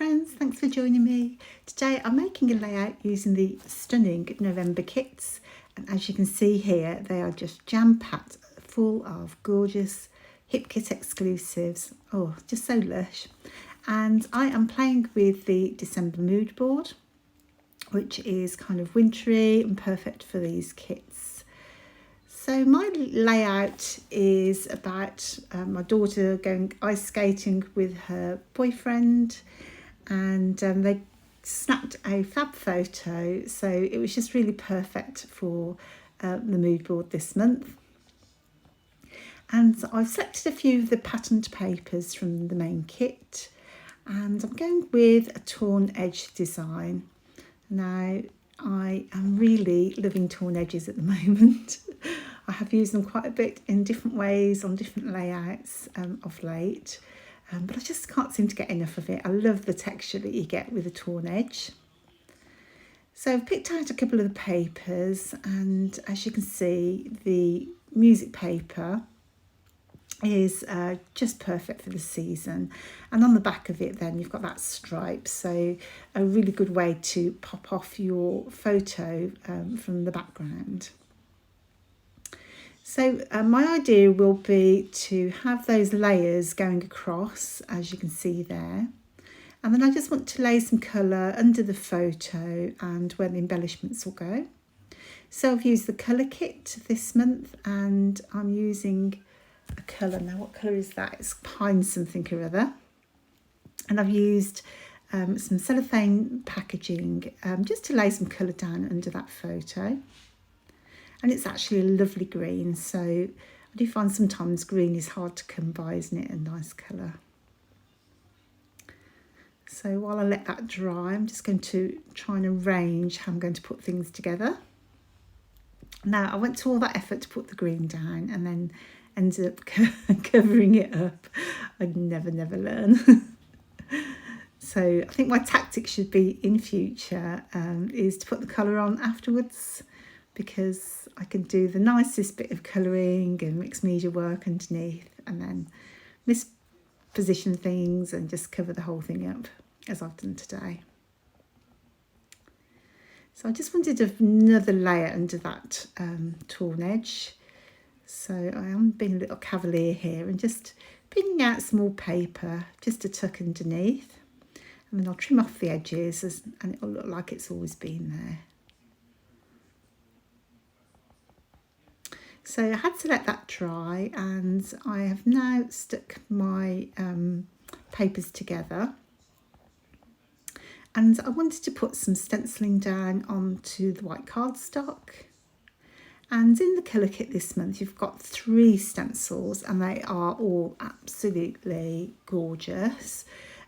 friends, thanks for joining me. Today I'm making a layout using the stunning November kits, and as you can see here they are just jam-packed full of gorgeous hip kit exclusives. Oh, just so lush. And I am playing with the December mood board, which is kind of wintry and perfect for these kits. So my layout is about my daughter going ice skating with her boyfriend, and they snapped a fab photo, so it was just really perfect for the mood board this month. And I've selected a few of the patterned papers from the main kit, and I'm going with a torn edge design. Now I am really loving torn edges at the moment. I have used them quite a bit in different ways on different layouts of late, but I just can't seem to get enough of it. I love the texture that you get with a torn edge. So I've picked out a couple of the papers, and as you can see, the music paper is just perfect for the season, and on the back of it then you've got that stripe, so a really good way to pop off your photo from the background. So my idea will be to have those layers going across, as you can see there, and then I just want to lay some colour under the photo and where the embellishments will go. So I've used the colour kit this month, and I'm using a colour. Now what colour is that? It's pine something or other. And I've used some cellophane packaging just to lay some colour down under that photo. And it's actually a lovely green, so I do find sometimes green is hard to come by, isn't it? A nice colour. So while I let that dry, I'm just going to try and arrange how I'm going to put things together. Now I went to all that effort to put the green down and then ended up covering it up. I'd never learn. So I think my tactic should be in future is to put the colour on afterwards, because I can do the nicest bit of colouring and mixed media work underneath and then misposition things and just cover the whole thing up as I've done today. So I just wanted another layer under that torn edge. So I am being a little cavalier here and just picking out some more paper just to tuck underneath, and then I'll trim off the edges and it'll look like it's always been there. So I had to let that dry, and I have now stuck my papers together, and I wanted to put some stenciling down onto the white cardstock. And in the colour kit this month you've got 3 stencils, and they are all absolutely gorgeous.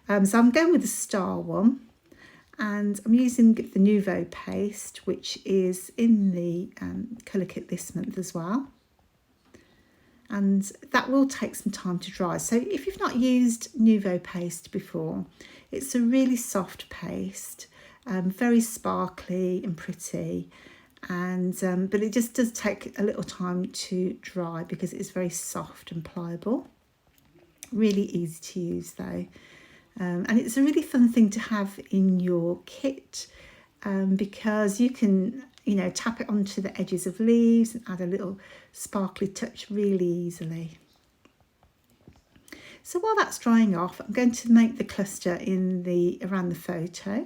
So I'm going with the star one, and I'm using the Nouveau paste, which is in the colour kit this month as well. And that will take some time to dry. So if you've not used Nouveau paste before, it's a really soft paste, very sparkly and pretty. And but it just does take a little time to dry because it is very soft and pliable. Really easy to use though. And it's a really fun thing to have in your kit, because you can, tap it onto the edges of leaves and add a little sparkly touch really easily. So while that's drying off, I'm going to make the cluster around the photo.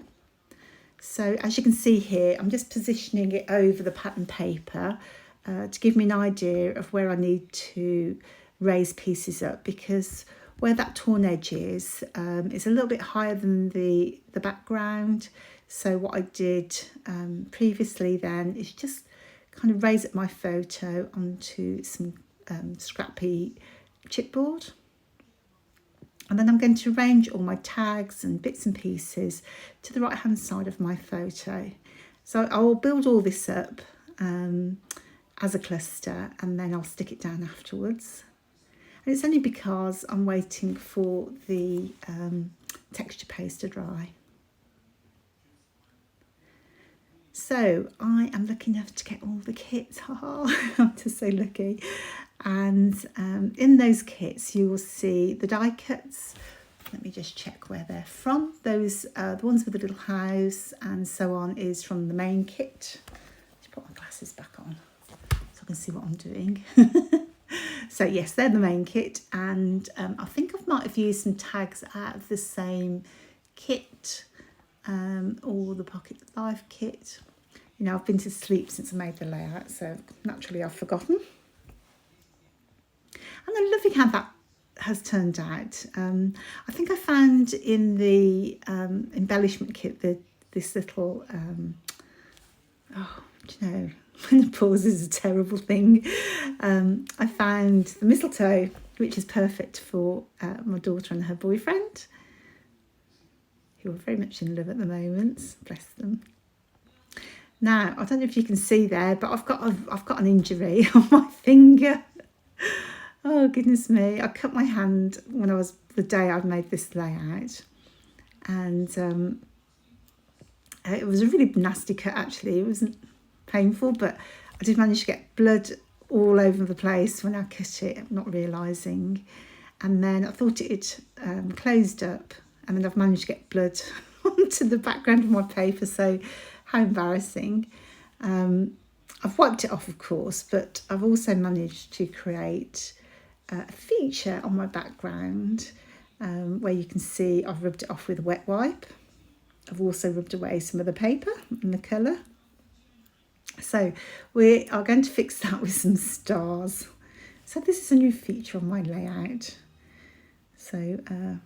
So as you can see here, I'm just positioning it over the pattern paper to give me an idea of where I need to raise pieces up, because where that torn edge is a little bit higher than the background. So what I did previously then is just kind of raise up my photo onto some scrappy chipboard. And then I'm going to arrange all my tags and bits and pieces to the right hand side of my photo. So I will build all this up as a cluster, and then I'll stick it down afterwards. And it's only because I'm waiting for the texture paste to dry. So I am lucky enough to get all the kits. I'm just so lucky. And in those kits you will see the die cuts let me just check where they're from. Those, the ones with the little house and so on, is from the main kit. Let's put my glasses back on so I can see what I'm doing. So yes, they're the main kit, and I think I might have used some tags out of the same kit, or the Pocket Life kit. You know, I've been to sleep since I made the layout, so naturally I've forgotten. And I'm loving how that has turned out. I think I found in the embellishment kit this little, oh, do you know, menopause is a terrible thing. I found the mistletoe, which is perfect for my daughter and her boyfriend, who are very much in love at the moment. Bless them. Now, I don't know if you can see there, but I've got an injury on my finger. Oh, goodness me. I cut my hand the day I made this layout. And it was a really nasty cut, actually. It wasn't painful, but I did manage to get blood all over the place when I cut it, not realising. And then I thought it had closed up, and then I've managed to get blood onto the background of my paper, so how embarrassing. I've wiped it off, of course, but I've also managed to create a feature on my background where you can see I've rubbed it off with a wet wipe. I've also rubbed away some of the paper and the colour. So we are going to fix that with some stars. So this is a new feature on my layout. So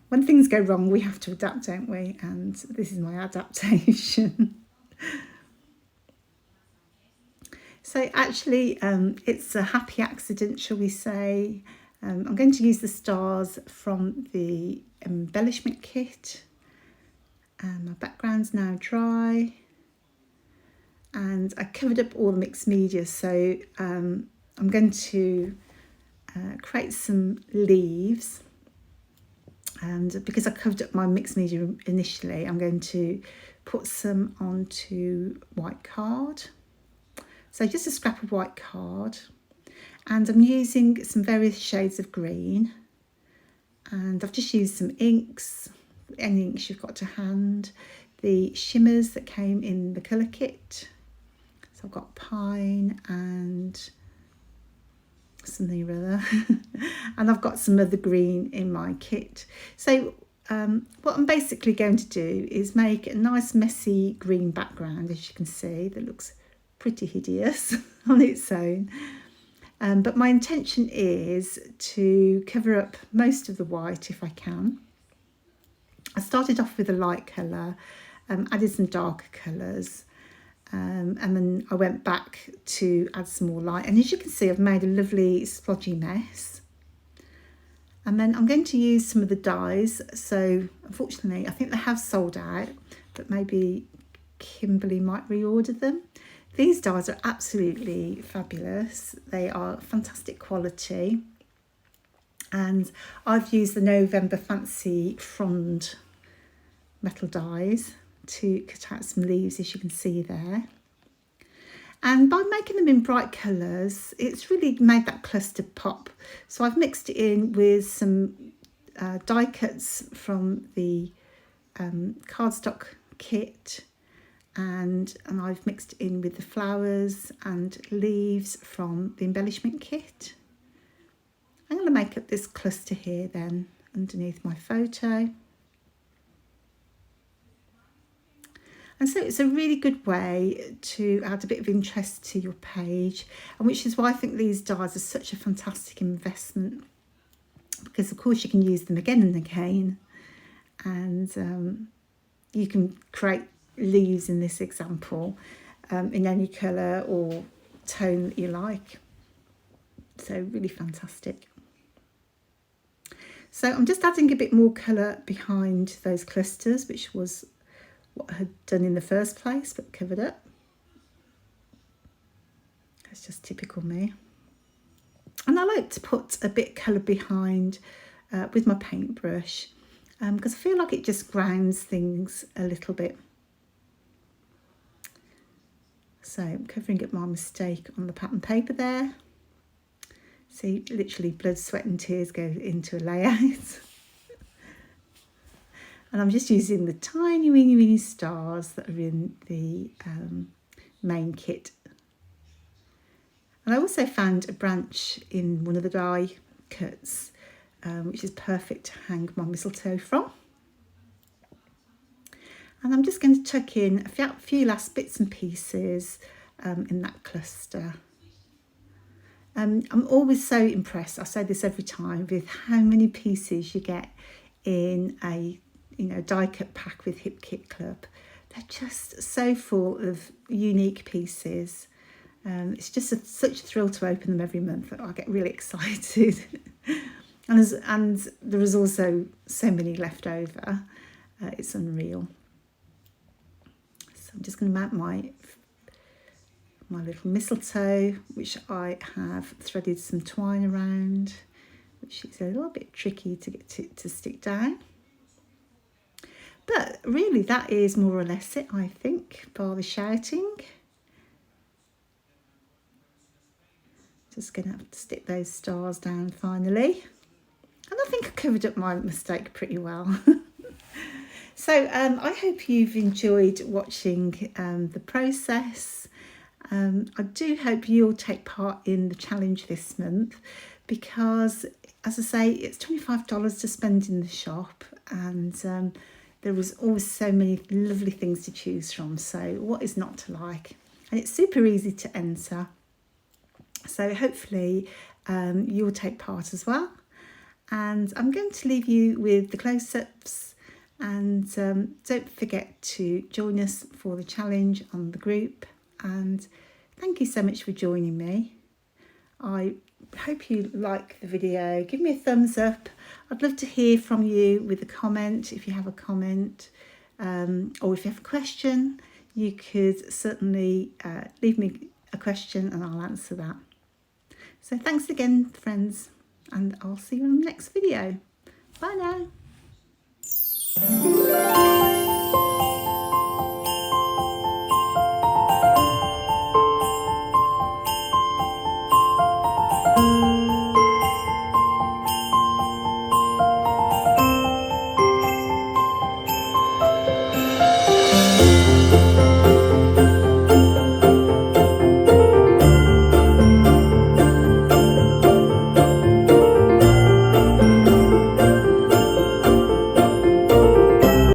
when things go wrong, we have to adapt, don't we? And this is my adaptation. So actually, it's a happy accident, shall we say. I'm going to use the stars from the embellishment kit. My background's now dry. And I covered up all the mixed media, so I'm going to create some leaves. And because I covered up my mixed media initially, I'm going to put some onto white card. So just a scrap of white card. And I'm using some various shades of green. And I've just used some inks, any inks you've got to hand. The shimmers that came in the colour kit. So I've got pine and something or other. And I've got some other green in my kit. So what I'm basically going to do is make a nice messy green background, as you can see, that looks pretty hideous on its own. But my intention is to cover up most of the white if I can. I started off with a light colour, added some darker colours, and then I went back to add some more light. And as you can see, I've made a lovely splodgy mess. And then I'm going to use some of the dyes. So unfortunately, I think they have sold out, but maybe Kimberly might reorder them. These dyes are absolutely fabulous. They are fantastic quality. And I've used the November Fancy Frond metal dyes to cut out some leaves, as you can see there. And by making them in bright colours, it's really made that cluster pop. So I've mixed it in with some die cuts from the cardstock kit. And I've mixed it in with the flowers and leaves from the embellishment kit. I'm going to make up this cluster here then underneath my photo. And so it's a really good way to add a bit of interest to your page, and which is why I think these dies are such a fantastic investment, because of course you can use them again and again, and you can create leaves in this example in any colour or tone that you like. So really fantastic. So I'm just adding a bit more colour behind those clusters, which was what I had done in the first place but covered up. That's just typical me. And I like to put a bit of colour behind with my paintbrush because I feel like it just grounds things a little bit. So I'm covering up my mistake on the pattern paper there. See, literally blood, sweat and tears go into a layout. And I'm just using the tiny, weeny stars that are in the main kit. And I also found a branch in one of the die cuts, which is perfect to hang my mistletoe from. And I'm just going to tuck in a few last bits and pieces in that cluster. I'm always so impressed, I say this every time, with how many pieces you get in a die cut pack with Hip Kit Club. They're just so full of unique pieces. It's just such a thrill to open them every month. I get really excited. and there is also so many left over. It's unreal. So I'm just going to mount my little mistletoe, which I have threaded some twine around, which is a little bit tricky to get to stick down. But really that is more or less it, I think, bar the shouting. Just going to have to stick those stars down finally. And I think I covered up my mistake pretty well. So I hope you've enjoyed watching the process. I do hope you'll take part in the challenge this month because, as I say, it's $25 to spend in the shop, and there is always so many lovely things to choose from. So what is not to like? And it's super easy to enter. So hopefully you'll take part as well. And I'm going to leave you with the close-ups, and don't forget to join us for the challenge on the group. And thank you so much for joining me. I hope you like the video. Give me a thumbs up. I'd love to hear from you with a comment if you have a comment, or if you have a question, you could certainly leave me a question and I'll answer that. So thanks again, friends, and I'll see you in the next video. Bye now.